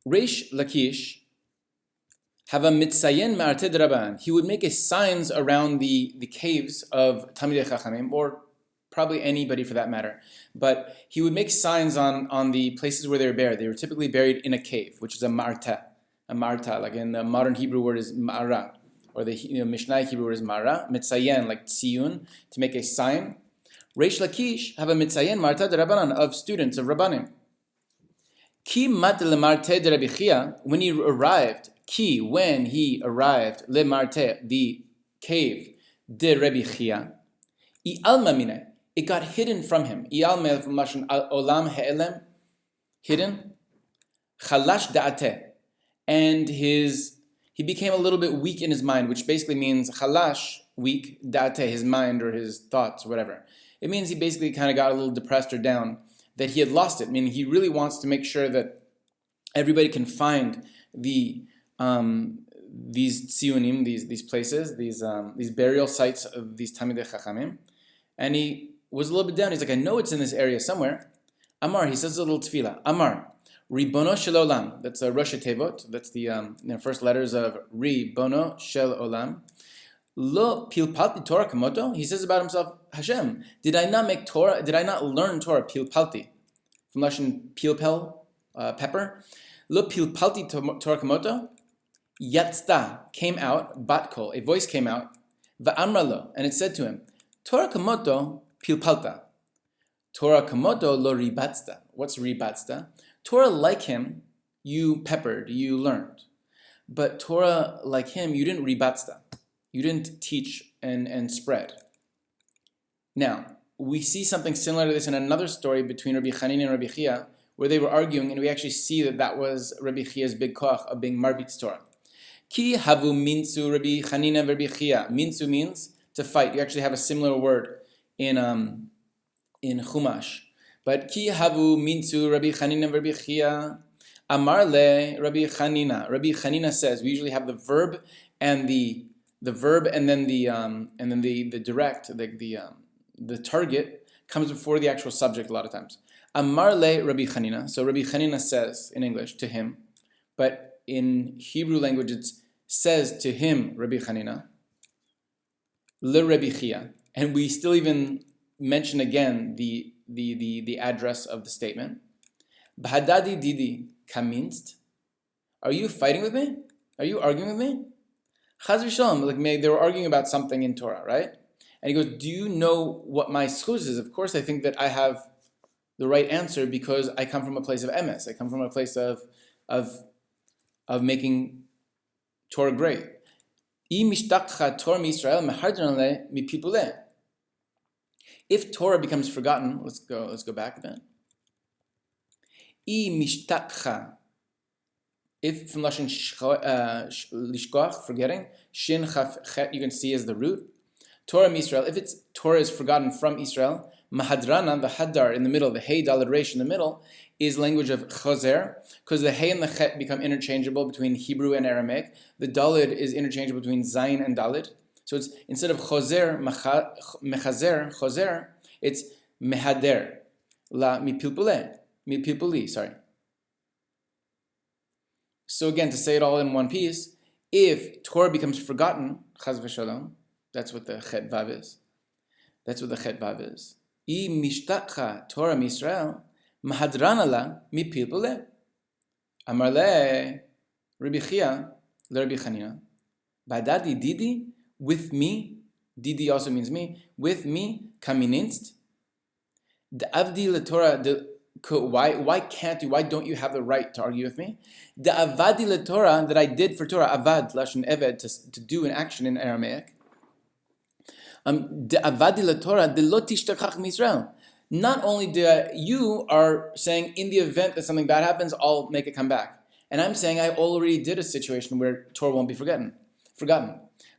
Reish Lakish have a mitzayen ma'artei d'Rabbanan. He would make a signs around the caves of Talmidei Chachamim, or probably anybody for that matter. But he would make signs on the places where they were buried. They were typically buried in a cave, which is a marta. A marta, like in the modern Hebrew word is ma'ara, or the Mishnah Hebrew word is ma'ara. Mitzayen, like tziyun, to make a sign. Reish Lakish have a mitzayen ma'artei d'Rabbanan, of students of Rabbanim. Ki mat le'martei d'Rabbi Chia, when he arrived, le marte, the cave, de Rabbi Chia, i'alma mine, it got hidden from him. I'alma from Lashon olam he'elem, hidden. Chalash da'ateh, and he became a little bit weak in his mind, which basically means chalash, weak, da'ateh, his mind or his thoughts, whatever. It means he basically kind of got a little depressed or down, that he had lost it. Meaning he really wants to make sure that everybody can find these tziyunim, these places, these burial sites of these Talmidei Chachamim, and he was a little bit down. He's like, I know it's in this area somewhere. Amar, he says a little tefillah. Amar, Ribono shel olam. That's a Rosh Tevot. That's the first letters of Ribono shel olam. Lo pilpalti Torah kamoto. He says about himself, Hashem, did I not make Torah? Did I not learn Torah? Pilpalti, from Lashon pilpel, pepper. Lo pilpalti Torah kamoto. Yatzta, came out, bat kol, a voice came out, va'amralo, and it said to him, Torah kamoto pilpalta. Torah kamoto lo ribatzta. What's ribatzta? Torah like him, you peppered, you learned. But Torah like him, you didn't ribatzta. You didn't teach and spread. Now, we see something similar to this in another story between Rabbi Chanina and Rabbi Chia, where they were arguing, and we actually see that was Rabbi Chia's big koach of being marbitz Torah. Ki havu minzu Rabbi Chanina and Rabbi Chia. Minzu means to fight. You actually have a similar word in Chumash. But ki havu minzu Rabbi Chanina and Rabbi Chia. Amar le Rabbi Chanina. Rabbi Chanina says, we usually have the verb and the verb and then the direct, the target comes before the actual subject a lot of times. Amar le Rabbi Chanina. So Rabbi Chanina says in English to him, but in Hebrew language it says to him Rabbi Chanina, le Rabbi Chia, and we still even mention again the address of the statement. Bahadadi didi kaminst. Are you fighting with me? Are you arguing with me? Chaz v'shalom, like they were arguing about something in Torah, right? And he goes, do you know what my schuz is? Of course I think that I have the right answer because I come from a place of emes. I come from a place of making Torah great. If Torah becomes forgotten, let's go back then. If from Lashon lishkoach, forgetting, shin chaf chet, you can see as the root. Torah Israel, if Torah is forgotten from Israel, mahadrana, the hadar in the middle, the hey daled resh in the middle, is language of choser, because the hey and the chet become interchangeable between Hebrew and Aramaic. The daled is interchangeable between zayin and daled. So it's instead of choser, choser, it's mehader, la mipilpuli, sorry. So again, to say it all in one piece, if Torah becomes forgotten, chaz v'shalom, that's what the chet vav is. That's what the chet vav is. I mishtakcha Torah Misrael, mahadrana la mipilpule. Amar le Rabbi Chia, le Rabbi Chanina. Badadi didi, with me, didi also means me, with me, kamininst. The avdi le Torah, why don't you have the right to argue with me? The avadi le Torah, that I did for Torah, avad, lashon eved, to do an action in Aramaic. The avadi le Torah, de lo tishtakach misrael. Not only you are saying in the event that something bad happens, I'll make it come back. And I'm saying I already did a situation where Torah won't be forgotten.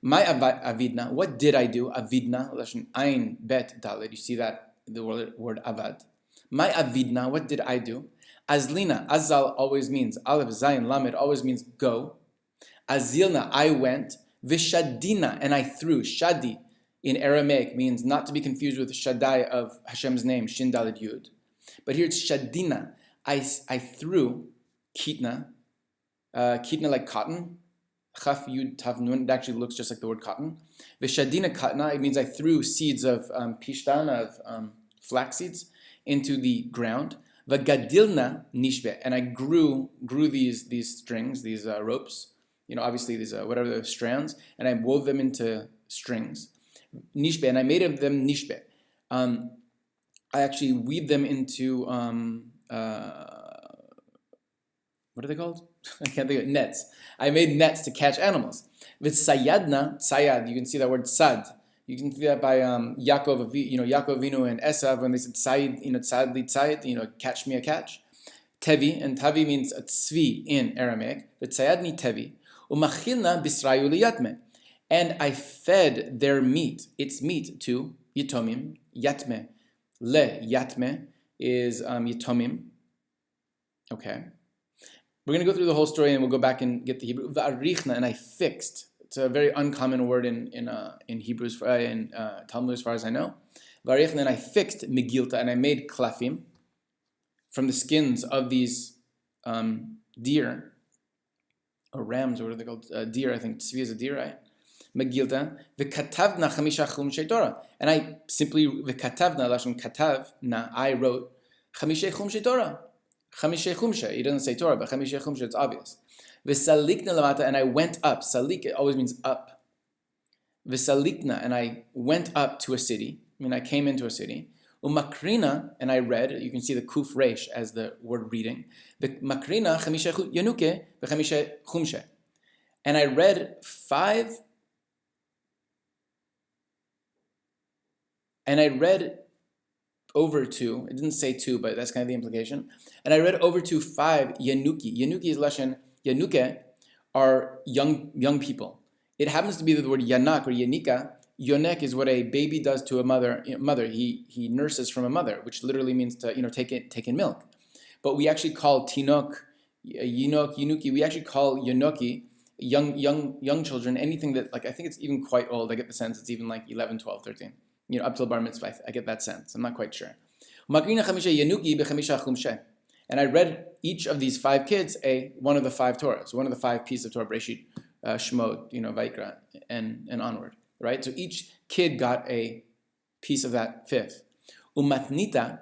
My avidna, what did I do? Avidna, lashon ayin bet dalet. You see that the word avad. My avidna, what did I do? Azlina, azal always means, aleph, zayin, lamed always means go. Azilna, I went. Vishadina, and I threw. Shadi in Aramaic means not to be confused with Shaddai of Hashem's name, Shin Daled Yud. But here it's Shadina. I threw, kitna, Kitna like cotton. Chaf yud tav nun. It actually looks just like the word cotton. V'shadina katna. It means I threw seeds of pishtan, of flax seeds, into the ground. V'gadilna nishbe. And I grew these strings, these ropes. Obviously these whatever the strands, and I wove them into strings. Nishbe, and I made of them nishbe. I actually weave them into what are they called? I can't think of it. Nets. I made nets to catch animals. With sayadna, sayad, you can see that word sad. You can see that by Yaakov, Yaakov Avinu and Esav when they said sayid, tzad li tzayid, catch me a catch. Tevi, and tavi means a tzvi in Aramaic. But sayadni tevi. Umachilna bisrayu liyatme. And I fed their meat, its meat to yitomim, yatme. Le yatme is yitomim. Okay. We're going to go through the whole story and we'll go back and get the Hebrew. Va'arichna, and I fixed. It's a very uncommon word in Hebrews, in Talmud as far as I know. Va'arichna, and I fixed megilta, and I made klafim from the skins of these deer, or rams, or what are they called? Deer, I think. Tzvi is a deer, right? Megilta. V'katavna chamisha chumshei Torah. And I simply, v'katavna, lashon katavna, I wrote chamisha chumshei Torah. Chamishe chumshe. He doesn't say Torah, but chamishe chumshe, it's obvious. V'salikna lamata, and I went up. Salik, it always means up. V'salikna, and I went up to a city. I came into a city. Umakrina, and I read. You can see the kuf resh as the word reading. Makrina chamishe yanuke v'chamishe chumshe. And I read 5. And I read over to, it didn't say 2, but that's kind of the implication. And I read over to 5 yanuki. Yanuki is lashon, yanuke are young people. It happens to be that the word yanak or yanika, yonek is what a baby does to a mother. He nurses from a mother, which literally means to take in milk. But we actually call tinok, yinok, yunuki. We actually call yonoki young children anything that, like, I think it's even quite old. I get the sense it's even like 11, 12, 13. Up till bar mitzvah, I get that sense. I'm not quite sure. And I read each of these 5 kids one of the 5 Torahs, one of the 5 pieces of Torah, Breshit, Shemot, Vaikra, and onward. Right? So each kid got a piece of that 5th. Umatnita,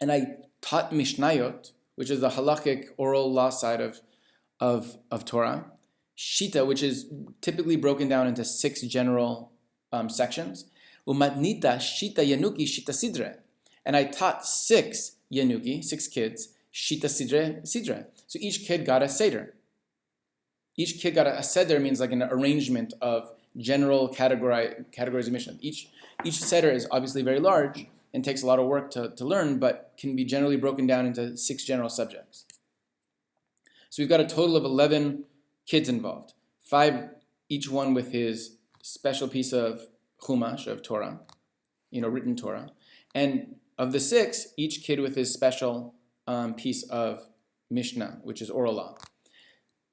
and I taught Mishnayot, which is the halachic oral law side of Torah. Shita, which is typically broken down into 6 general sections. Umatnita shita yanuki shita sidre, and I taught 6 yanuki, 6 kids, shita sidre. So each kid got a seder. Each kid got a seder means like an arrangement of general categories of Mishnah. Each seder is obviously very large and takes a lot of work to learn, but can be generally broken down into 6 general subjects. So we've got a total of 11 kids involved, 5 each one with his special piece of Chumash, of Torah, written Torah. And of the 6, each kid with his special piece of Mishnah, which is oral law.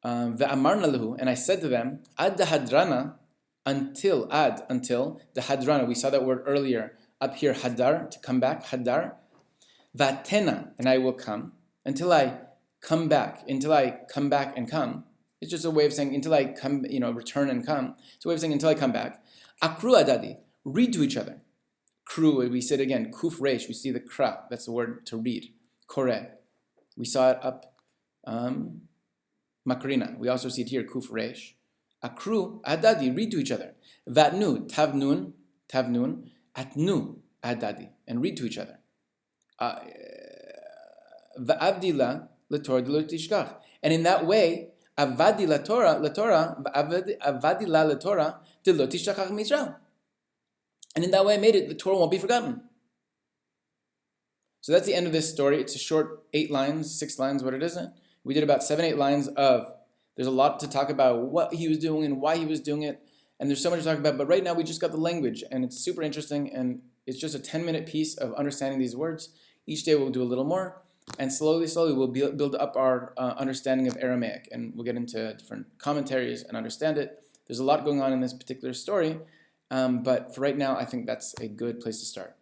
Ve'amarna lehu, and I said to them, ad hadrana, until the hadrana. We saw that word earlier up here, hadar, to come back, hadar. Vatena, and I will come, until I come back and come. It's just a way of saying until I come, return and come. It's a way of saying until I come back. Akru adadi, read to each other. Kru, we said again, kuf resh, we see the kra, that's the word to read. Kore, we saw it up, makrina, we also see it here, kuf resh. Akru adadi, read to each other. Vatnu, tavnun, atnu adadi, and read to each other. Va'avdila letorah lo tishkach, and in that way, avadi la Torah, avadi la letorah de lo tishkach mizrah. And in that way I made it, the Torah won't be forgotten. So that's the end of this story. It's a short 8 lines, 6 lines, what it isn't. We did about 7, 8 lines there's a lot to talk about what he was doing and why he was doing it. And there's so much to talk about, but right now we just got the language and it's super interesting and it's just a 10-minute piece of understanding these words. Each day we'll do a little more and slowly we'll build up our understanding of Aramaic and we'll get into different commentaries and understand it. There's a lot going on in this particular story, but for right now I think that's a good place to start.